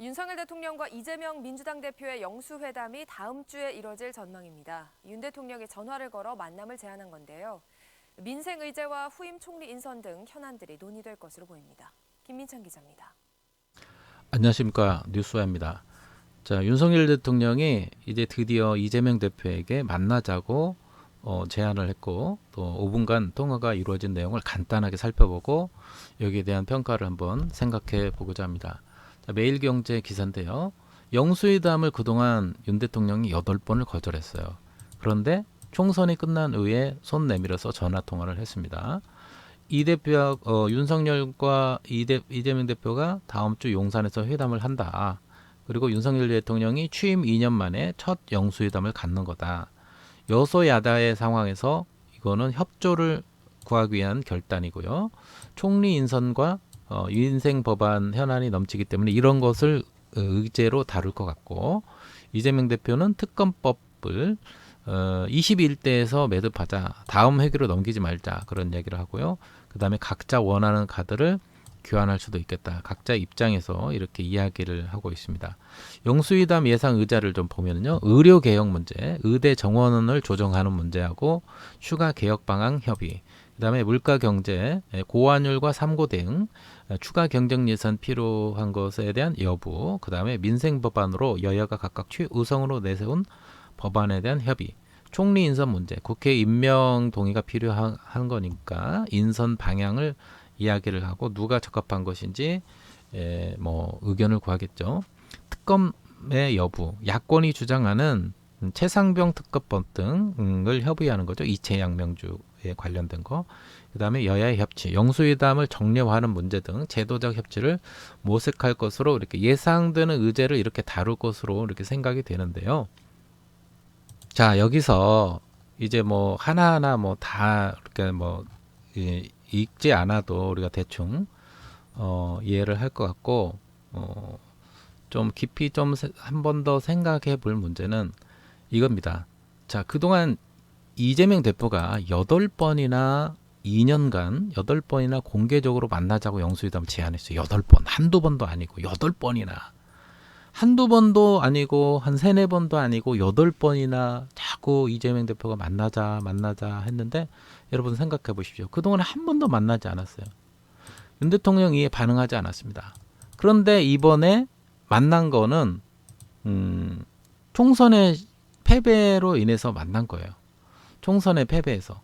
윤석열 대통령과 이재명 민주당 대표의 영수회담이 다음 주에 이뤄질 전망입니다. 윤 대통령이 전화를 걸어 만남을 제안한 건데요. 민생 의제와 후임 총리 인선 등 현안들이 논의될 것으로 보입니다. 김민찬 기자입니다. 안녕하십니까, 뉴스와입니다. 자, 윤석열 대통령이 이제 드디어 이재명 대표에게 만나자고 제안을 했고, 또 5분간 통화가 이루어진 내용을 간단하게 살펴보고 여기에 대한 평가를 한번 생각해 보고자 합니다. 자, 매일경제 기사인데요. 영수회담을 그동안 윤 대통령이 8번을 거절했어요. 그런데 총선이 끝난 후에 손 내밀어서 전화 통화를 했습니다. 이 대표, 윤석열과 이재명 대표가 다음 주 용산에서 회담을 한다. 그리고 윤석열 대통령이 취임 2년 만에 첫 영수회담을 갖는 거다. 여소야다의 상황에서 이거는 협조를 구하기 위한 결단이고요. 총리 인선과 위인생 법안 현안이 넘치기 때문에 이런 것을 의제로 다룰 것 같고, 이재명 대표는 특검법을 21대에서 매듭하자, 다음 회기로 넘기지 말자, 그런 얘기를 하고요. 그 다음에 각자 원하는 카드를 교환할 수도 있겠다. 각자 입장에서 이렇게 이야기를 하고 있습니다. 영수회담 예상 의자를 좀 보면요. 의료개혁 문제, 의대 정원을 조정하는 문제하고 추가 개혁 방안 협의, 그 다음에 물가경제, 고환율과 삼고 등 추가 경정 예산 필요한 것에 대한 여부, 그 다음에 민생 법안으로 여야가 각각 최우선으로 내세운 법안에 대한 협의, 총리 인선 문제, 국회 임명 동의가 필요한 거니까 인선 방향을 이야기를 하고 누가 적합한 것인지 의견을 구하겠죠. 특검의 여부, 야권이 주장하는 최상병 특검법 등을 협의하는 거죠. 이채양명주에 관련된 거. 그 다음에 여야의 협치, 영수회담을 정례화하는 문제 등 제도적 협치를 모색할 것으로 이렇게 예상되는 의제를 이렇게 다룰 것으로 이렇게 생각이 되는데요. 자, 여기서 이제 하나하나 다 이렇게 읽지 않아도 우리가 대충 이해를 할 것 같고, 좀 깊이 좀 한 번 더 생각해 볼 문제는 이겁니다. 자, 그동안 이재명 대표가 8번이나 2년간 8번이나 공개적으로 만나자고 영수회담을 제안했어요. 8번. 한두 번도 아니고 8번이나. 한두 번도 아니고 한 3-4번도 아니고 8번이나 자꾸 이재명 대표가 만나자 했는데, 여러분 생각해 보십시오. 그동안 한 번도 만나지 않았어요. 윤 대통령이 반응하지 않았습니다. 그런데 이번에 만난 거는 총선의 패배로 인해서 만난 거예요. 총선의 패배에서.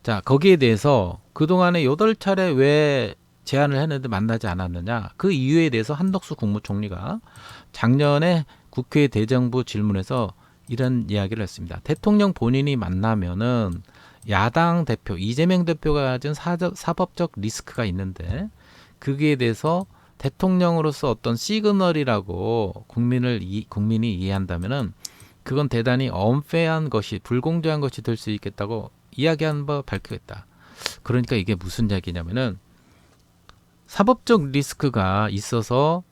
자, 거기에 대해서 그동안에 8차례 왜 제안을 했는데 만나지 않았느냐. 그 이유에 대해서 한덕수 국무총리가 작년에 국회 대정부 질문에서 이런 이야기를 했습니다. 대통령 본인이 만나면은 야당 대표, 이재명 대표가 가진 사법적 리스크가 있는데, 거기에 대해서 대통령으로서 어떤 시그널이라고 국민이 이해한다면은 그건 대단히 언페어한 것이, 불공정한 것이 될 수 있겠다고 이야기한 바 밝히겠다. 그러니까 이게 무슨 얘기냐면은 사법적 리스크가 있어서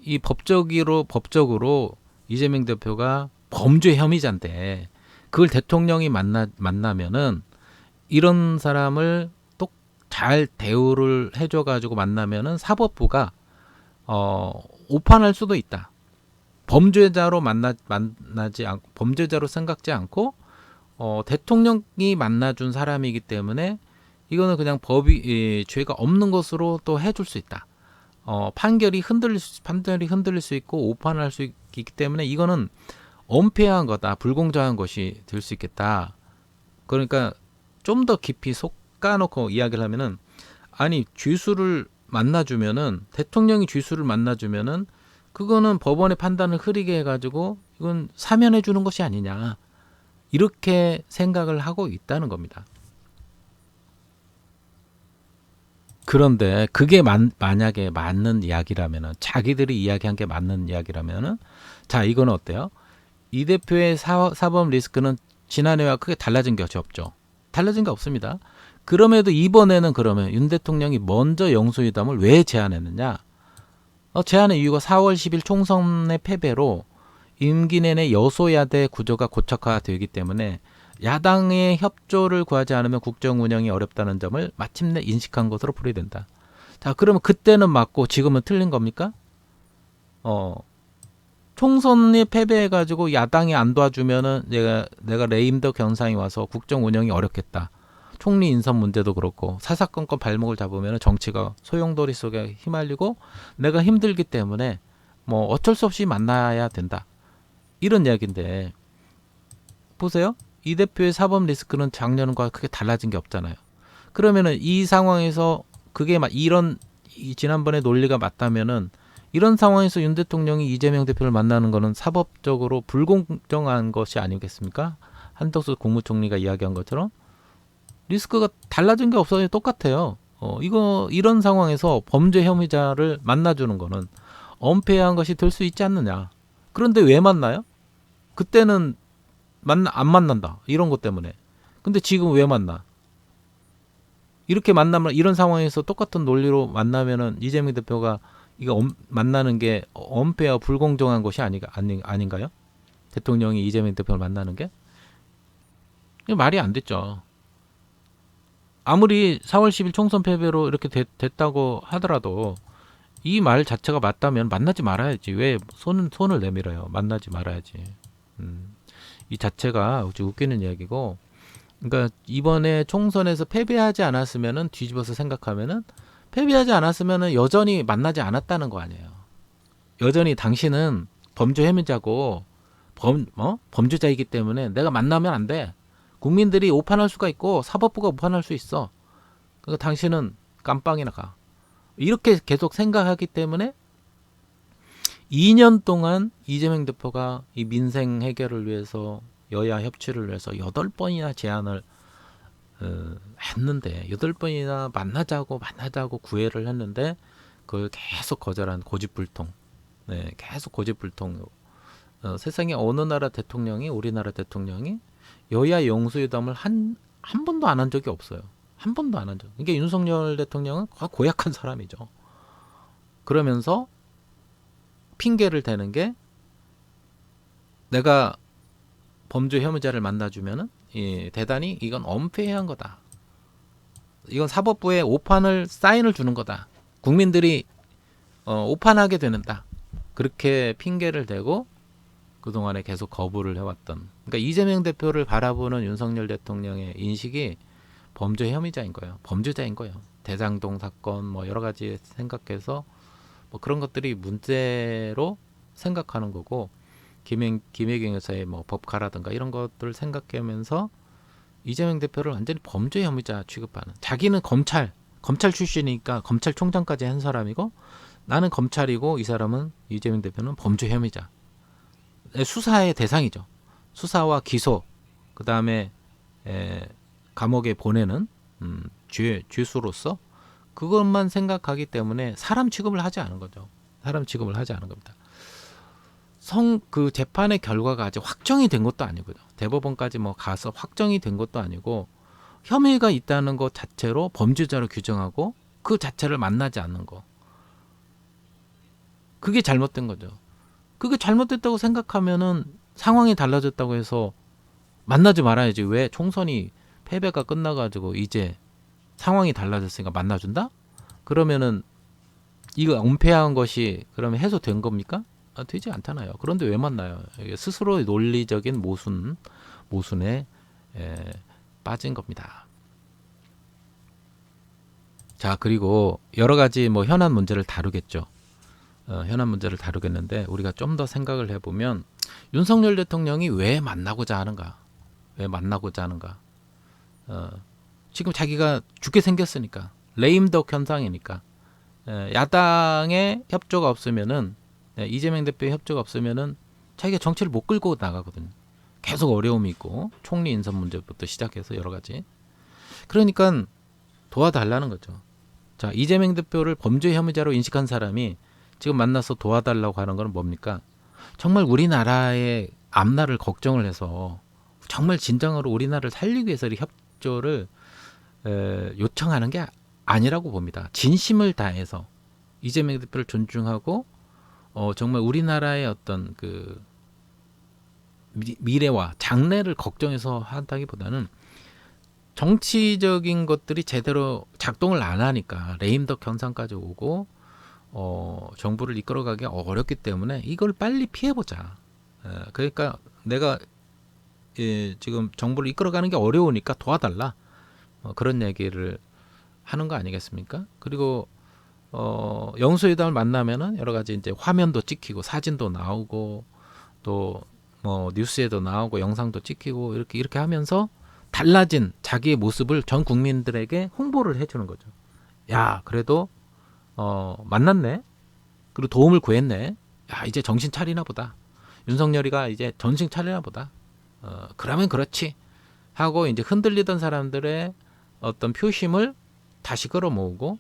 이 법적으로 이재명 대표가 범죄 혐의자인데, 그걸 대통령이 만나면은 이런 사람을 또 잘 대우를 해줘가지고 만나면은 사법부가 오판할 수도 있다. 범죄자로 만나지 않고, 범죄자로 생각지 않고 대통령이 만나준 사람이기 때문에 이거는 그냥 죄가 없는 것으로 또 해줄 수 있다. 판결이 흔들릴 수 있고 오판할 수 있기 때문에 이거는 언페어한 거다, 불공정한 것이 될 수 있겠다. 그러니까 좀 더 깊이 솎아놓고 이야기를 하면은, 아니 대통령이 쥐수를 만나주면은 그거는 법원의 판단을 흐리게 해가지고 이건 사면해 주는 것이 아니냐, 이렇게 생각을 하고 있다는 겁니다. 그런데 그게 만약에 맞는 이야기라면은, 자기들이 이야기한 게 맞는 이야기라면은, 자, 이거는 어때요? 이 대표의 사법 리스크는 지난해와 크게 달라진 것이 없죠. 달라진 게 없습니다. 그럼에도 이번에는 그러면 윤 대통령이 먼저 영수회담을 왜 제안했느냐? 제안의 이유가 4월 10일 총선의 패배로 임기 내내 여소야대 구조가 고착화되기 때문에 야당의 협조를 구하지 않으면 국정 운영이 어렵다는 점을 마침내 인식한 것으로 풀이된다. 자, 그러면 그때는 맞고 지금은 틀린 겁니까? 총선에 패배해가지고 야당이 안 도와주면은 내가 레임덕 현상이 와서 국정 운영이 어렵겠다. 총리 인선 문제도 그렇고 사사건건 발목을 잡으면 정치가 소용돌이 속에 휘말리고 내가 힘들기 때문에 뭐 어쩔 수 없이 만나야 된다. 이런 이야기인데 보세요. 이 대표의 사법 리스크는 작년과 크게 달라진 게 없잖아요. 그러면은 이 상황에서 그게 이런 지난번에 논리가 맞다면은 이런 상황에서 윤 대통령이 이재명 대표를 만나는 거는 사법적으로 불공정한 것이 아니겠습니까? 한덕수 국무총리가 이야기한 것처럼 리스크가 달라진 게 없어요. 똑같아요. 이런 상황에서 범죄 혐의자를 만나주는 거는 엄폐한 것이 될 수 있지 않느냐. 그런데 왜 만나요? 그때는 안 만난다. 이런 것 때문에. 근데 지금 왜 만나? 이렇게 만나면 이런 상황에서 똑같은 논리로 만나면은 이재명 대표가 이거 만나는 게 엄폐와 불공정한 것이 아닌가요? 대통령이 이재명 대표를 만나는 게? 이게 말이 안 됐죠. 아무리 4월 10일 총선 패배로 이렇게 됐다고 하더라도 이 말 자체가 맞다면 만나지 말아야지. 왜 손을 내밀어요? 만나지 말아야지. 이 자체가 웃기는 이야기고, 그러니까 이번에 총선에서 패배하지 않았으면은 뒤집어서 생각하면은 패배하지 않았으면은 여전히 만나지 않았다는 거 아니에요. 여전히 당신은 범죄 혐의자고 범죄자이기 때문에 내가 만나면 안 돼. 국민들이 오판할 수가 있고 사법부가 오판할 수 있어. 그러니까 당신은 깜빵이나 가. 이렇게 계속 생각하기 때문에 2년 동안 이재명 대표가 이 민생 해결을 위해서 여야 협치를 위해서 8번이나 제안을 했는데 8번이나 만나자고 구애를 했는데 그걸 계속 거절한 고집불통. 네, 계속 고집불통. 세상에 어느 나라 대통령이 우리나라 대통령이 여야 영수회담을 한 번도 안 한 적이 없어요. 한 번도 안 한 적. 그러니까 윤석열 대통령은 고약한 사람이죠. 그러면서 핑계를 대는 게 내가 범죄 혐의자를 만나주면은 대단히 이건 엄폐한 거다. 이건 사법부에 사인을 주는 거다. 국민들이 오판하게 되는다. 그렇게 핑계를 대고 그동안에 계속 거부를 해왔던. 그러니까 이재명 대표를 바라보는 윤석열 대통령의 인식이 범죄 혐의자인 거예요. 범죄자인 거예요. 대장동 사건 뭐 여러 가지 생각해서 뭐 그런 것들이 문제로 생각하는 거고 김혜경 여사의 뭐 법카라든가 이런 것들을 생각하면서 이재명 대표를 완전히 범죄 혐의자 취급하는. 자기는 검찰 출신이니까 검찰총장까지 한 사람이고 나는 검찰이고 이 사람은 이재명 대표는 범죄 혐의자. 수사의 대상이죠. 수사와 기소, 그 다음에 감옥에 보내는 죄수로서 그것만 생각하기 때문에 사람 취급을 하지 않은 거죠. 사람 취급을 하지 않은 겁니다. 그 재판의 결과가 아직 확정이 된 것도 아니고요. 대법원까지 뭐 가서 확정이 된 것도 아니고 혐의가 있다는 것 자체로 범죄자로 규정하고 그 자체를 만나지 않는 거. 그게 잘못된 거죠. 그게 잘못됐다고 생각하면은 상황이 달라졌다고 해서 만나지 말아야지. 왜 총선이 패배가 끝나가지고 이제 상황이 달라졌으니까 만나준다? 그러면은 이거 은폐한 것이 그러면 해소된 겁니까? 되지 않잖아요. 그런데 왜 만나요? 이게 스스로 논리적인 모순에 빠진 겁니다. 자, 그리고 여러 가지 뭐 현안 문제를 다루겠죠. 현안 문제를 다루겠는데 우리가 좀 더 생각을 해보면 윤석열 대통령이 왜 만나고자 하는가? 지금 자기가 죽게 생겼으니까 레임덕 현상이니까 야당의 협조가 없으면은 이재명 대표의 협조가 없으면은 자기가 정치를 못 끌고 나가거든요. 계속 어려움이 있고 총리 인선 문제부터 시작해서 여러 가지. 그러니까 도와달라는 거죠. 자, 이재명 대표를 범죄 혐의자로 인식한 사람이 지금 만나서 도와달라고 하는 건 뭡니까? 정말 우리나라의 앞날을 걱정을 해서 정말 진정으로 우리나라를 살리기 위해서 협조를 요청하는 게 아니라고 봅니다. 진심을 다해서 이재명 대표를 존중하고 정말 우리나라의 어떤 그 미래와 장래를 걱정해서 한다기보다는 정치적인 것들이 제대로 작동을 안 하니까 레임덕 현상까지 오고 정부를 이끌어가기 어렵기 때문에 이걸 빨리 피해보자. 그러니까 내가 지금 정부를 이끌어가는 게 어려우니까 도와달라. 그런 얘기를 하는 거 아니겠습니까? 그리고 영수회담을 만나면은 여러 가지 이제 화면도 찍히고 사진도 나오고 또 뭐 뉴스에도 나오고 영상도 찍히고 이렇게 하면서 달라진 자기의 모습을 전 국민들에게 홍보를 해주는 거죠. 야, 그래도 만났네. 그리고 도움을 구했네. 야, 이제 정신 차리나 보다. 윤석열이가 이제 정신 차리나 보다. 그러면 그렇지 하고 이제 흔들리던 사람들의 어떤 표심을 다시 끌어모으고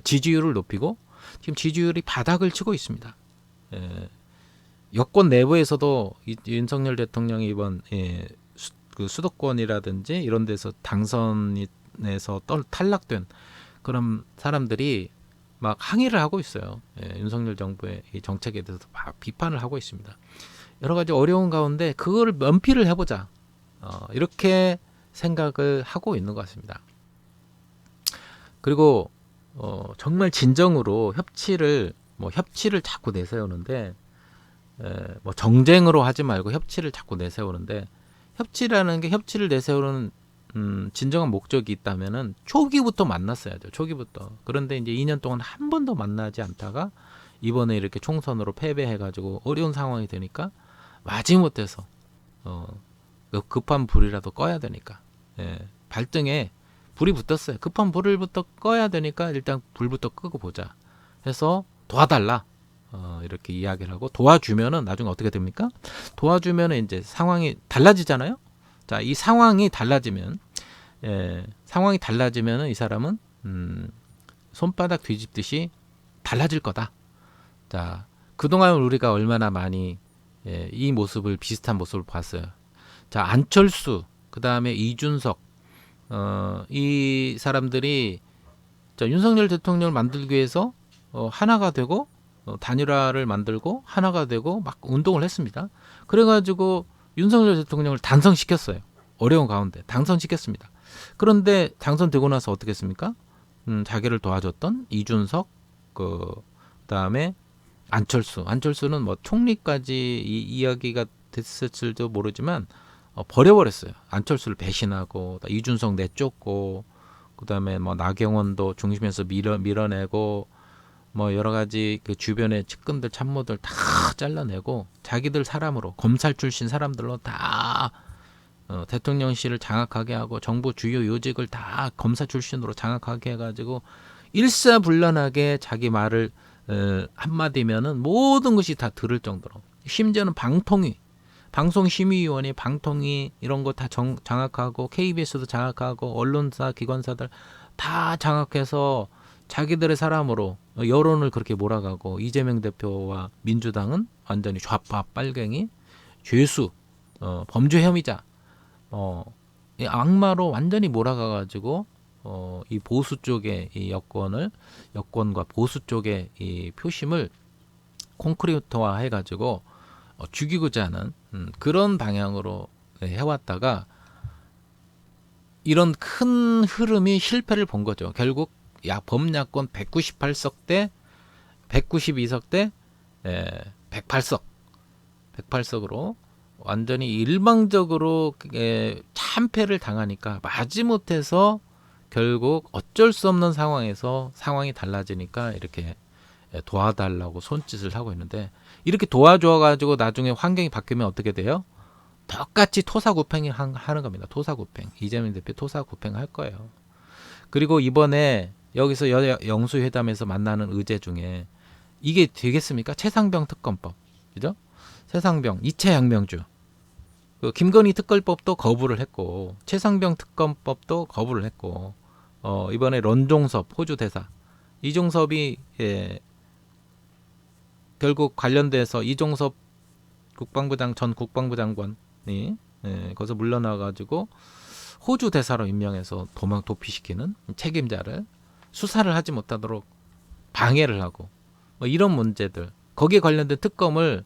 지지율을 높이고 지금 지지율이 바닥을 치고 있습니다. 여권 내부에서도 윤석열 대통령이 이번 그 수도권이라든지 이런 데서 당선에서 탈락된 그런 사람들이 막 항의를 하고 있어요. 윤석열 정부의 이 정책에 대해서 막 비판을 하고 있습니다. 여러 가지 어려운 가운데 그거를 면피를 해보자. 이렇게 생각을 하고 있는 것 같습니다. 그리고 정말 진정으로 협치를 자꾸 내세우는데 뭐 정쟁으로 하지 말고 협치를 자꾸 내세우는데 협치라는 게 협치를 내세우는 진정한 목적이 있다면은 초기부터 만났어야죠. 초기부터. 그런데 이제 2년 동안 한 번도 만나지 않다가 이번에 이렇게 총선으로 패배해가지고 어려운 상황이 되니까 마지못해서 급한 불이라도 꺼야 되니까 발등에 불이 붙었어요. 급한 불을부터 꺼야 되니까 일단 불부터 끄고 보자 해서 도와달라 이렇게 이야기를 하고 도와주면은 나중에 어떻게 됩니까? 도와주면은 이제 상황이 달라지잖아요. 자, 이 상황이 달라지면은 이 사람은 손바닥 뒤집듯이 달라질 거다. 자, 그동안 우리가 얼마나 많이 이 모습을 비슷한 모습을 봤어요. 자, 안철수, 그 다음에 이준석, 이 사람들이 윤석열 대통령을 만들기 위해서 하나가 되고 단일화를 만들고 하나가 되고 막 운동을 했습니다. 그래가지고 윤석열 대통령을 당선시켰어요. 어려운 가운데 당선시켰습니다. 그런데 당선되고 나서 어떻게 했습니까? 자기를 도와줬던 이준석, 그다음에 안철수는 뭐 총리까지 이야기가 됐을지도 모르지만 버려버렸어요. 안철수를 배신하고 이준석 내쫓고 그다음에 뭐 나경원도 중심에서 밀어내고 뭐 여러 가지 그 주변의 측근들 참모들 다 잘라내고 자기들 사람으로 검찰 출신 사람들로 다 대통령실을 장악하게 하고 정부 주요 요직을 다 검사 출신으로 장악하게 해가지고 일사불란하게 자기 말을 한마디면은 모든 것이 다 들을 정도로 심지어는 방송심의위원회 방통위 이런 거 다 장악하고 KBS도 장악하고 언론사 기관사들 다 장악해서 자기들의 사람으로 여론을 그렇게 몰아가고 이재명 대표와 민주당은 완전히 좌파 빨갱이 죄수 범죄 혐의자 이 악마로 완전히 몰아가가지고 이 보수 쪽의 이 여권과 보수 쪽의 이 표심을 콘크리트화 해가지고 죽이고자 하는 그런 방향으로 해왔다가 이런 큰 흐름이 실패를 본 거죠. 결국 범야권 198석 대 192석 대 108석으로 완전히 일방적으로 참패를 당하니까 마지못해서 결국 어쩔 수 없는 상황에서 상황이 달라지니까 이렇게 도와달라고 손짓을 하고 있는데 이렇게 도와줘가지고 나중에 환경이 바뀌면 어떻게 돼요? 똑같이 토사구팽이 하는 겁니다. 토사구팽. 이재명 대표 토사구팽 할 거예요. 그리고 이번에 여기서 영수회담에서 만나는 의제 중에 이게 되겠습니까? 최상병 특검법. 그죠? 최상병, 이채양명주. 그 김건희 특검법도 거부를 했고 최상병 특검법도 거부를 했고 이번에 런종섭 호주 대사 이종섭이 결국 관련돼서 이종섭 전 국방부 장관이 거기서 물러나가지고 호주 대사로 임명해서 도피시키는 책임자를 수사를 하지 못하도록 방해를 하고 뭐 이런 문제들 거기에 관련된 특검을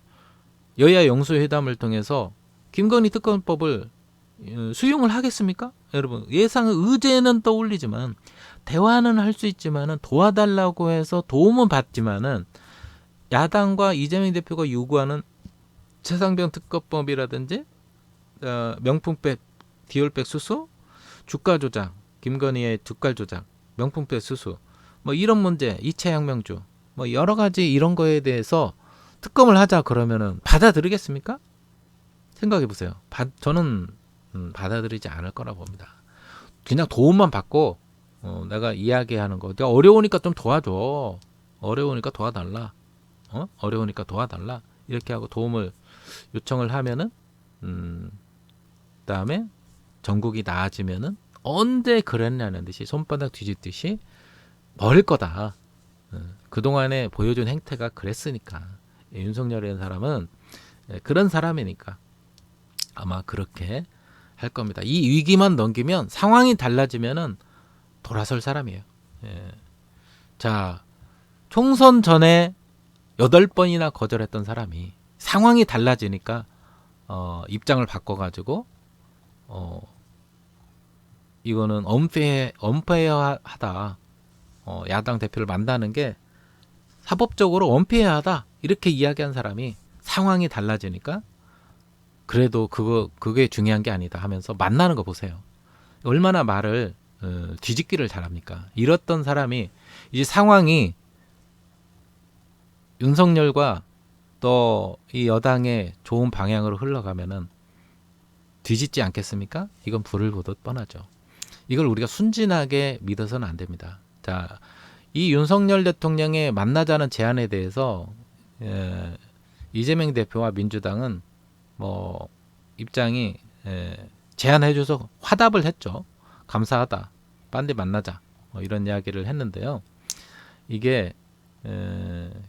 여야 영수회담을 통해서 김건희 특검법을 수용을 하겠습니까? 여러분 예상은 의제는 떠올리지만 대화는 할 수 있지만은 도와달라고 해서 도움은 받지만은 야당과 이재명 대표가 요구하는 최상병 특검법이라든지 명품백, 디올백 수수, 주가 조작, 김건희의 주가 조작, 명품백 수수, 뭐 이런 문제, 이채양명주, 뭐 여러 가지 이런 거에 대해서 특검을 하자 그러면은 받아들이겠습니까? 생각해 보세요. 저는 받아들이지 않을 거라 봅니다. 그냥 도움만 받고 내가 이야기하는 거, 내가 어려우니까 좀 도와줘. 어려우니까 도와달라. 어려우니까 도와달라. 이렇게 하고 도움을 요청을 하면은 그다음에 전국이 나아지면은 언제 그랬냐는 듯이 손바닥 뒤집듯이 버릴 거다. 그동안에 보여준 행태가 그랬으니까. 윤석열이라는 사람은 그런 사람이니까 아마 그렇게 할 겁니다. 이 위기만 넘기면 상황이 달라지면은 돌아설 사람이에요. 자, 총선 전에 8번이나 거절했던 사람이 상황이 달라지니까 입장을 바꿔가지고 이거는 언페어하다. 야당 대표를 만나는 게 사법적으로 언페어하다. 이렇게 이야기한 사람이 상황이 달라지니까 그래도 그게 중요한 게 아니다 하면서 만나는 거 보세요. 얼마나 말을 뒤집기를 잘합니까? 이랬던 사람이 이제 상황이 윤석열과 또 이 여당의 좋은 방향으로 흘러가면은 뒤집지 않겠습니까? 이건 불을 보듯 뻔하죠. 이걸 우리가 순진하게 믿어서는 안 됩니다. 자, 이 윤석열 대통령의 만나자는 제안에 대해서 이재명 대표와 민주당은 뭐 입장이 제안해줘서 화답을 했죠. 감사하다. 빤디 만나자. 뭐 이런 이야기를 했는데요. 이게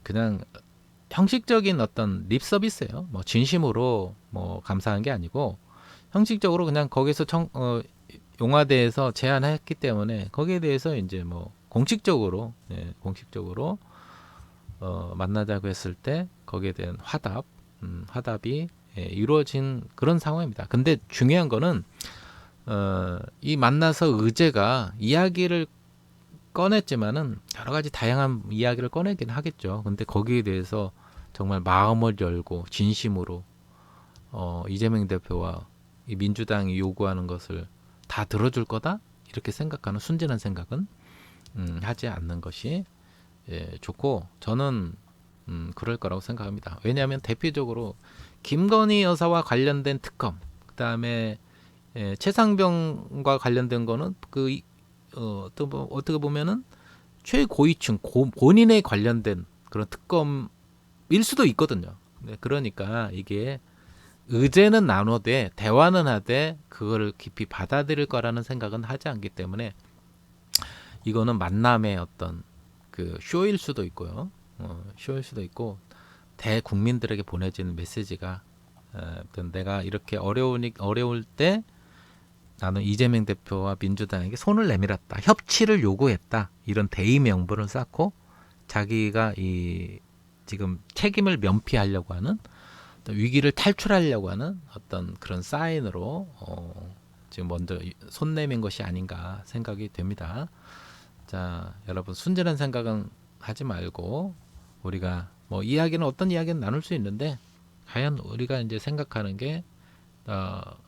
그냥 형식적인 어떤 립 서비스예요. 뭐 진심으로 뭐 감사한 게 아니고 형식적으로 그냥 거기서 용화대에서 제안했기 때문에 거기에 대해서 이제 뭐 공식적으로 만나자고 했을 때 거기에 대한 화답이 이루어진 그런 상황입니다. 근데 중요한 거는 이 만나서 의제가 이야기를 꺼냈지만은 여러 가지 다양한 이야기를 꺼내긴 하겠죠. 근데 거기에 대해서 정말 마음을 열고 진심으로 이재명 대표와 이 민주당이 요구하는 것을 다 들어줄 거다 이렇게 생각하는 순진한 생각은 하지 않는 것이 좋고 저는 그럴 거라고 생각합니다. 왜냐하면 대표적으로 김건희 여사와 관련된 특검, 그다음에 최상병과 관련된 거는 또 뭐 어떻게 보면은 최고위층 본인에 관련된 그런 특검일 수도 있거든요. 그러니까 이게 의제는 나누되 대화는 하되 그거를 깊이 받아들일 거라는 생각은 하지 않기 때문에 이거는 만남의 어떤 그 쇼일 수도 있고요. 쇼일 수도 있고 대국민들에게 보내지는 메시지가 내가 이렇게 어려울 때 나는 이재명 대표와 민주당에게 손을 내밀었다. 협치를 요구했다. 이런 대의 명분을 쌓고 자기가 이 지금 책임을 면피하려고 하는 위기를 탈출하려고 하는 어떤 그런 사인으로 지금 먼저 손 내민 것이 아닌가 생각이 됩니다. 자, 여러분 순진한 생각은 하지 말고 우리가 뭐 이야기는 어떤 이야기는 나눌 수 있는데 과연 우리가 이제 생각하는 게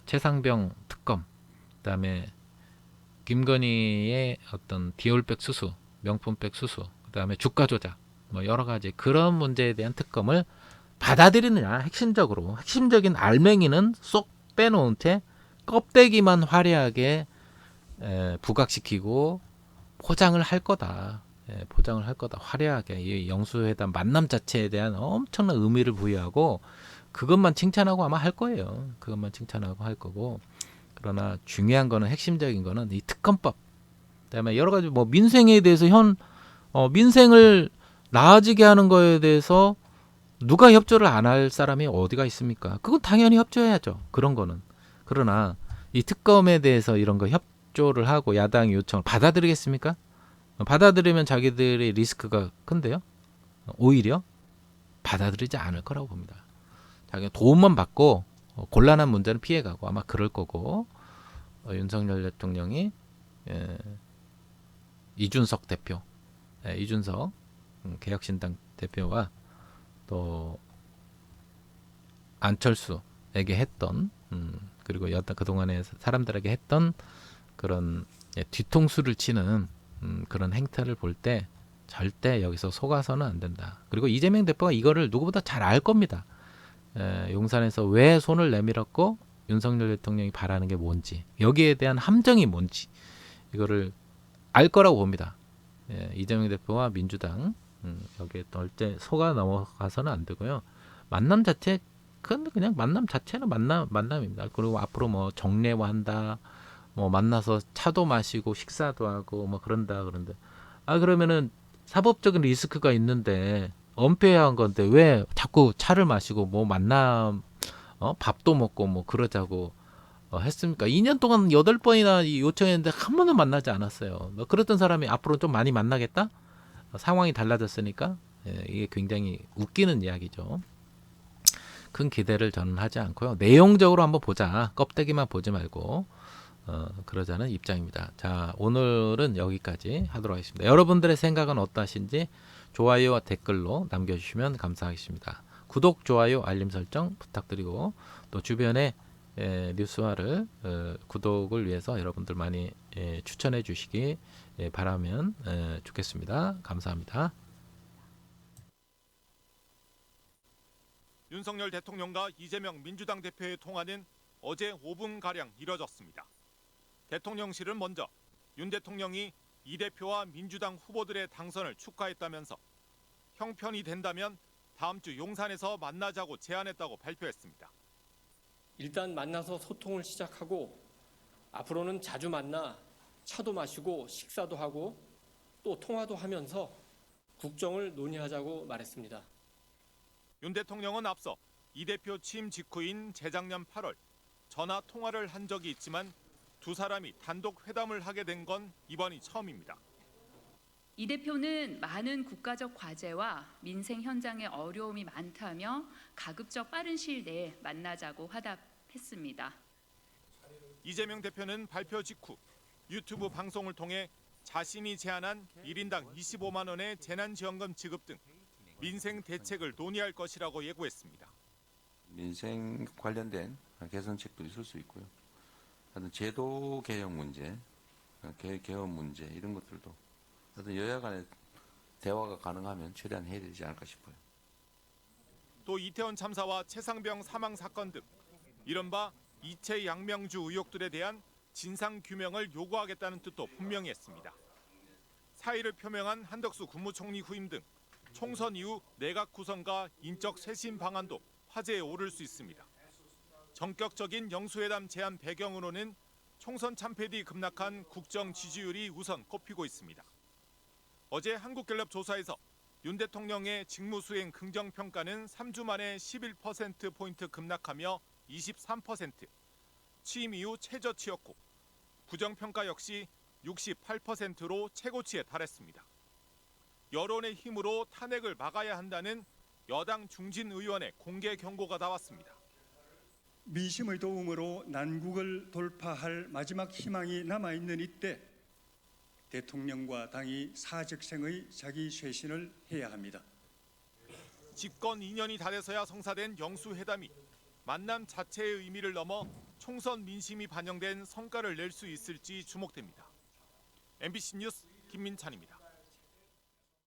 최상병 특검, 그다음에 김건희의 어떤 디올백 수수, 명품백 수수, 그다음에 주가 조작, 뭐 여러 가지 그런 문제에 대한 특검을 받아들이느냐. 핵심적인 알맹이는 쏙 빼놓은 채 껍데기만 화려하게 부각시키고 포장을 할 거다. 포장을 할 거다. 화려하게 이 영수회담 만남 자체에 대한 엄청난 의미를 부여하고 그것만 칭찬하고 아마 할 거예요. 그것만 칭찬하고 할 거고. 그러나 중요한 거는 핵심적인 거는 이 특검법. 그다음에 여러 가지 뭐 민생에 대해서 민생을 나아지게 하는 거에 대해서 누가 협조를 안 할 사람이 어디가 있습니까? 그건 당연히 협조해야죠. 그런 거는. 그러나 이 특검에 대해서 이런 거 협조를 하고 야당이 요청을 받아들이겠습니까? 받아들이면 자기들의 리스크가 큰데요. 오히려 받아들이지 않을 거라고 봅니다. 자기가 도움만 받고 곤란한 문제는 피해가고 아마 그럴 거고 윤석열 대통령이 이준석 대표, 이준석 개혁신당 대표와 또 안철수에게 했던 그리고 여튼 그동안에 사람들에게 했던 그런 뒤통수를 치는 그런 행태를 볼 때 절대 여기서 속아서는 안 된다. 그리고 이재명 대표가 이거를 누구보다 잘 알 겁니다. 용산에서 왜 손을 내밀었고 윤석열 대통령이 바라는 게 뭔지, 여기에 대한 함정이 뭔지 이거를 알 거라고 봅니다. 이재명 대표와 민주당 여기에 절대 속아 넘어가서는 안 되고요. 만남 자체 그냥 만남 자체는 만남입니다. 그리고 앞으로 뭐 정례화한다, 뭐 만나서 차도 마시고 식사도 하고 뭐 그런데 그러면은 사법적인 리스크가 있는데 은폐한 건데 왜 자꾸 차를 마시고 뭐 만남 밥도 먹고 뭐 그러자고 했습니까? 2년 동안 8번이나 요청했는데 한 번도 만나지 않았어요. 뭐 그랬던 사람이 앞으로 좀 많이 만나겠다? 상황이 달라졌으니까 이게 굉장히 웃기는 이야기죠. 큰 기대를 저는 하지 않고요. 내용적으로 한번 보자. 껍데기만 보지 말고 그러자는 입장입니다. 자, 오늘은 여기까지 하도록 하겠습니다. 여러분들의 생각은 어떠신지 좋아요와 댓글로 남겨주시면 감사하겠습니다. 구독, 좋아요, 알림 설정 부탁드리고 또 주변에 뉴스화를 구독을 위해서 여러분들 많이 추천해 주시기 바라면 좋겠습니다. 감사합니다. 윤석열 대통령과 이재명 민주당 대표의 통화는 어제 5분가량 이뤄졌습니다. 대통령실은 먼저 윤 대통령이 이 대표와 민주당 후보들의 당선을 축하했다면서 형편이 된다면 다음 주 용산에서 만나자고 제안했다고 발표했습니다. 일단 만나서 소통을 시작하고 앞으로는 자주 만나 차도 마시고 식사도 하고 또 통화도 하면서 국정을 논의하자고 말했습니다. 윤 대통령은 앞서 이 대표 취임 직후인 재작년 8월 전화 통화를 한 적이 있지만 두 사람이 단독 회담을 하게 된 건 이번이 처음입니다. 이 대표는 많은 국가적 과제와 민생 현장의 어려움이 많다며 가급적 빠른 시일 내에 만나자고 화답했습니다. 이재명 대표는 발표 직후 유튜브 방송을 통해 자신이 제안한 1인당 25만 원의 재난지원금 지급 등 민생 대책을 논의할 것이라고 예고했습니다. 민생 관련된 개선책도 있을 수 있고요. 하여튼 제도 개혁 문제, 개헌 문제 이런 것들도 하여튼 여야 간의 대화가 가능하면 최대한 해야 되지 않을까 싶어요. 또 이태원 참사와 최상병 사망 사건 등 이른바 이채 양명주 의혹들에 대한 진상 규명을 요구하겠다는 뜻도 분명히 했습니다. 사의를 표명한 한덕수 국무총리 후임 등 총선 이후 내각 구성과 인적 쇄신 방안도 화제에 오를 수 있습니다. 전격적인 영수회담 제안 배경으로는 총선 참패 뒤 급락한 국정 지지율이 우선 꼽히고 있습니다. 어제 한국갤럽 조사에서 윤 대통령의 직무수행 긍정평가는 3주 만에 11%포인트 급락하며 23%, 취임 이후 최저치였고 부정평가 역시 68%로 최고치에 달했습니다. 여론의 힘으로 탄핵을 막아야 한다는 여당 중진 의원의 공개 경고가 나왔습니다. 민심의 도움으로 난국을 돌파할 마지막 희망이 남아있는 이때 대통령과 당이 사직생의 자기 쇄신을 해야 합니다. 집권 2년이 다 돼서야 성사된 영수회담이 만남 자체의 의미를 넘어 총선 민심이 반영된 성과를 낼 수 있을지 주목됩니다. MBC 뉴스 김민찬입니다.